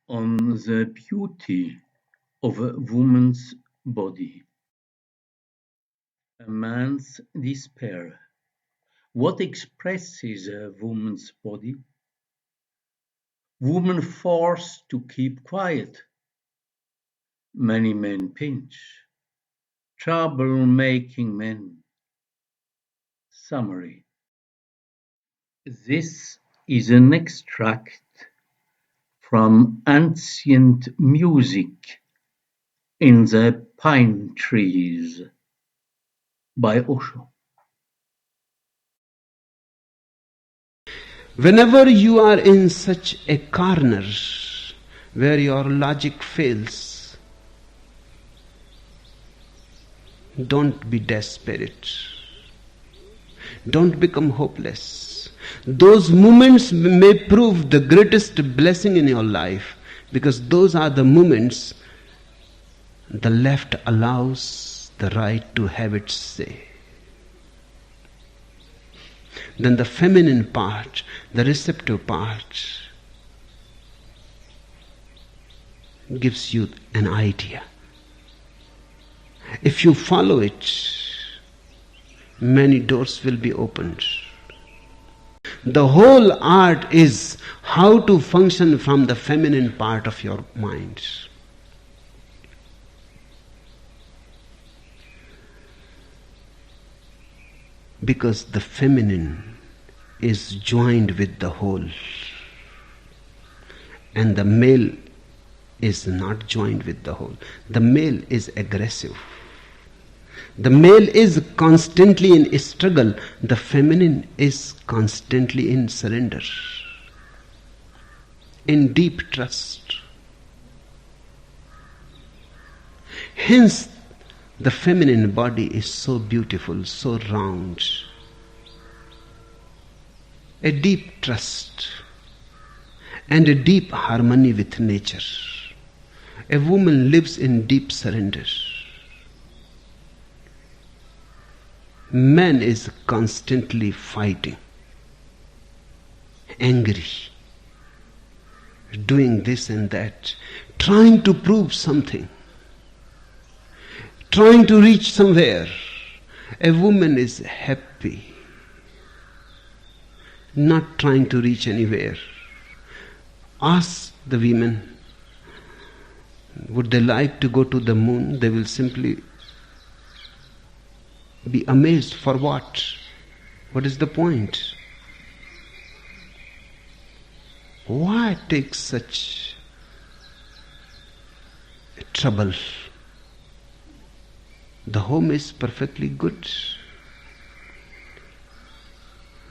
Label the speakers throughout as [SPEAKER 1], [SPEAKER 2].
[SPEAKER 1] on the beauty of a woman's body. A man's despair. What expresses a woman's body? Woman forced to keep quiet. Many men pinch. Trouble-making men. Summary. This is an extract from Ancient Music in the Pine Trees by Osho.
[SPEAKER 2] Whenever you are in such a corner where your logic fails, don't be desperate. Don't become hopeless. Those moments may prove the greatest blessing in your life, because those are the moments the left allows the right to have its say. Then the feminine part, the receptive part, gives you an idea. If you follow it, many doors will be opened. The whole art is how to function from the feminine part of your mind. Because the feminine is joined with the whole, and the male is not joined with the whole. The male is aggressive. The male is constantly in struggle. The feminine is constantly in surrender, in deep trust. Hence, the feminine body is so beautiful, so round. A deep trust and a deep harmony with nature. A woman lives in deep surrender. Man is constantly fighting, angry, doing this and that, trying to prove something, trying to reach somewhere. A woman is happy, not trying to reach anywhere. Ask the women, would they like to go to the moon? They will simply be amazed. For what? What is the point? Why take such trouble? The home is perfectly good.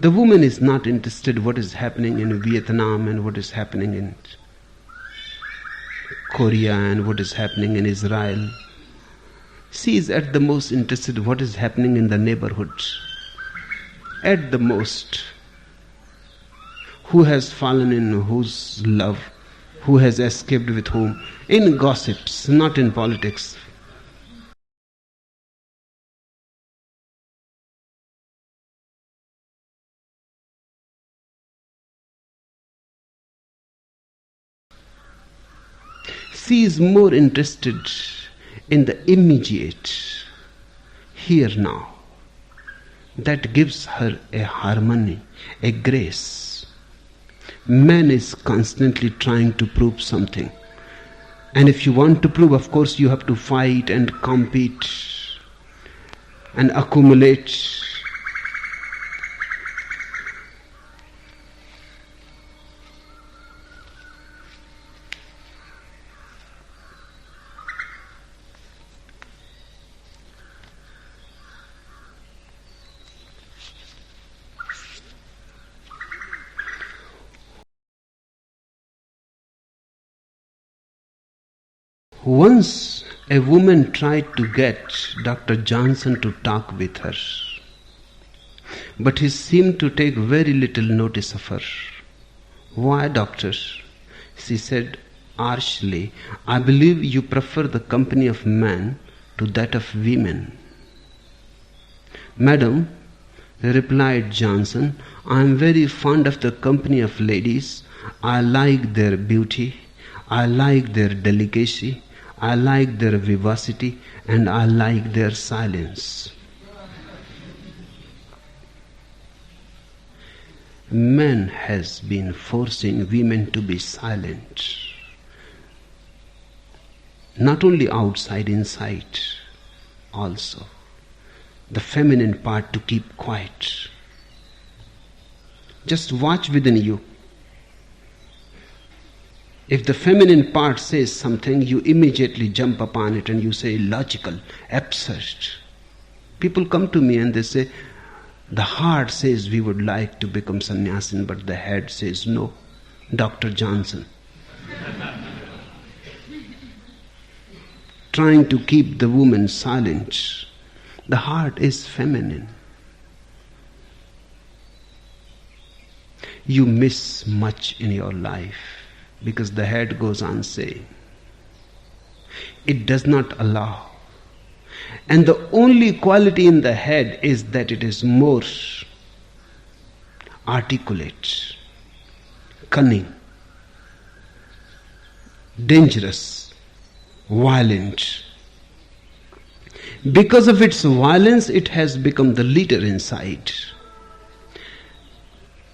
[SPEAKER 2] The woman is not interested what is happening in Vietnam and what is happening in Korea and what is happening in Israel. She is at the most interested what is happening in the neighborhood. At the most. Who has fallen in whose love? Who has escaped with whom? In gossips, not in politics. She is more interested in the immediate, here now. That gives her a harmony, a grace. Man is constantly trying to prove something. And if you want to prove, of course, you have to fight and compete and accumulate. Once a woman tried to get Dr. Johnson to talk with her, but he seemed to take very little notice of her. Why, doctor? She said harshly, I believe you prefer the company of men to that of women. Madam, replied Johnson, I am very fond of the company of ladies. I like their beauty. I like their delicacy, I like their vivacity, and I like their silence. Man has been forcing women to be silent. Not only outside, inside also. The feminine part to keep quiet. Just watch within you. If the feminine part says something, you immediately jump upon it and you say illogical, absurd. People come to me and they say, the heart says we would like to become sannyasin, but the head says no. Dr. Johnson. Trying to keep the woman silent. The heart is feminine. You miss much in your life because the head goes on saying. It does not allow. And the only quality in the head is that it is more articulate, cunning, dangerous, violent. Because of its violence, it has become the leader inside.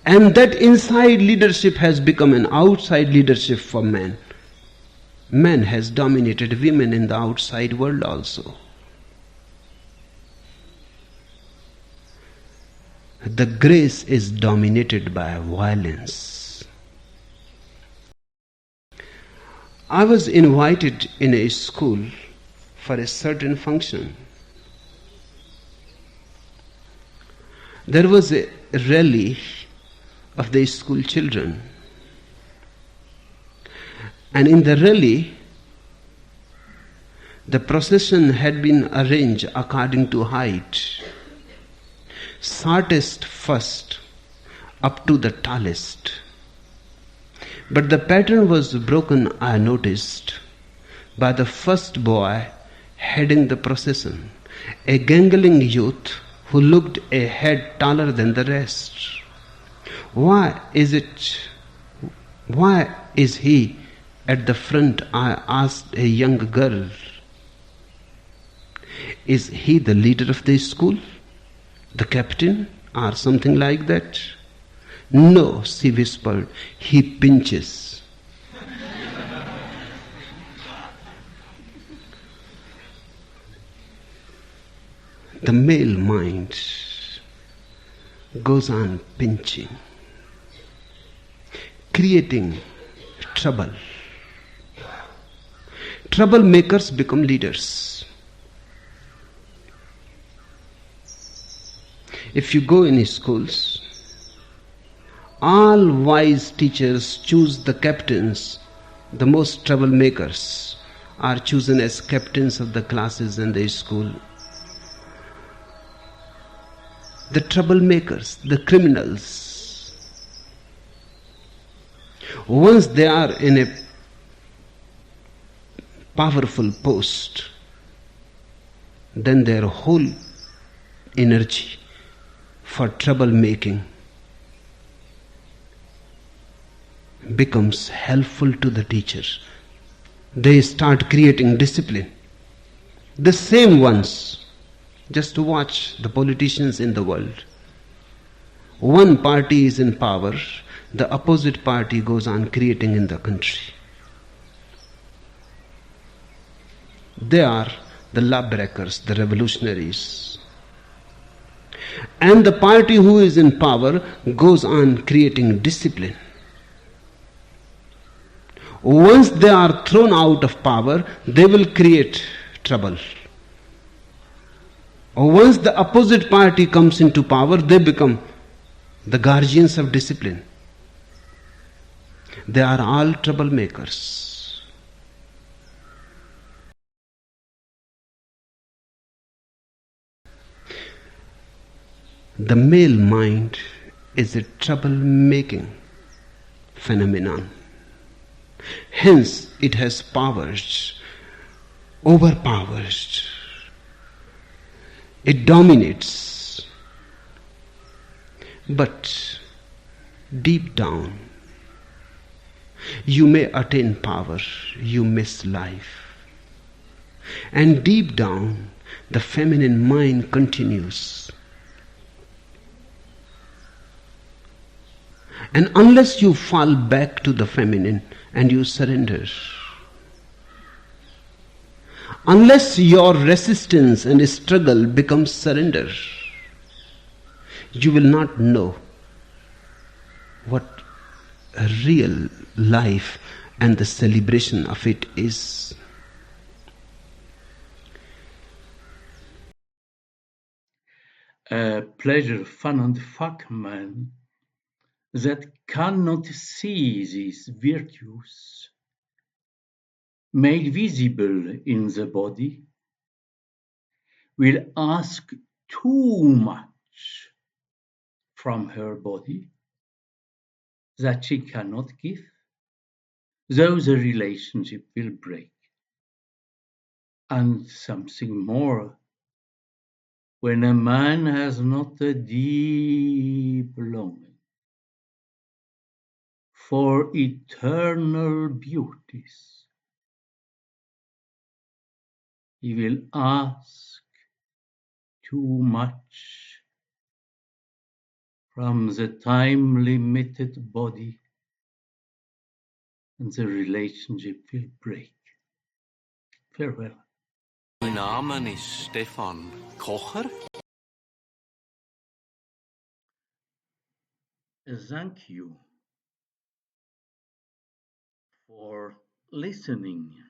[SPEAKER 2] And that inside leadership has become an outside leadership for man. Man has dominated women in the outside world also. The grace is dominated by violence. I was invited in a school for a certain function. There was a rally of the school children. And in the rally, the procession had been arranged according to height. Shortest first, up to the tallest. But the pattern was broken, I noticed, by the first boy heading the procession, a gangling youth who looked a head taller than the rest. Why is he at the front? I asked a young girl. Is he the leader of the school? The captain or something like that? No, she whispered, he pinches. The male mind goes on pinching, creating trouble. Troublemakers become leaders. If you go in schools, all wise teachers choose the captains. The most troublemakers are chosen as captains of the classes in the school. The troublemakers, the criminals, once they are in a powerful post, then their whole energy for troublemaking becomes helpful to the teacher. They start creating discipline. The same ones, just to watch the politicians in the world. One party is in power, the opposite party goes on creating in the country. They are the lawbreakers, the revolutionaries. And the party who is in power goes on creating discipline. Once they are thrown out of power, they will create trouble. Or once the opposite party comes into power, they become the guardians of discipline. They are all troublemakers. The male mind is a trouble-making phenomenon. Hence, it has powers, overpowers. It dominates. But deep down, You may attain power, you miss life. And deep down, the feminine mind continues. And unless you fall back to the feminine and you surrender, unless your resistance and struggle becomes surrender, you will not know what real life and the celebration of it is.
[SPEAKER 1] A pleasure, fun and fuck man that cannot see these virtues made visible in the body will ask too much from her body that she cannot give, though the relationship will break. And something more, when a man has not a deep longing for eternal beauties, he will ask too much from the time-limited body, and the relationship will break. Farewell.
[SPEAKER 3] Mijn naam is Stefan Kocher.
[SPEAKER 1] Thank you for listening.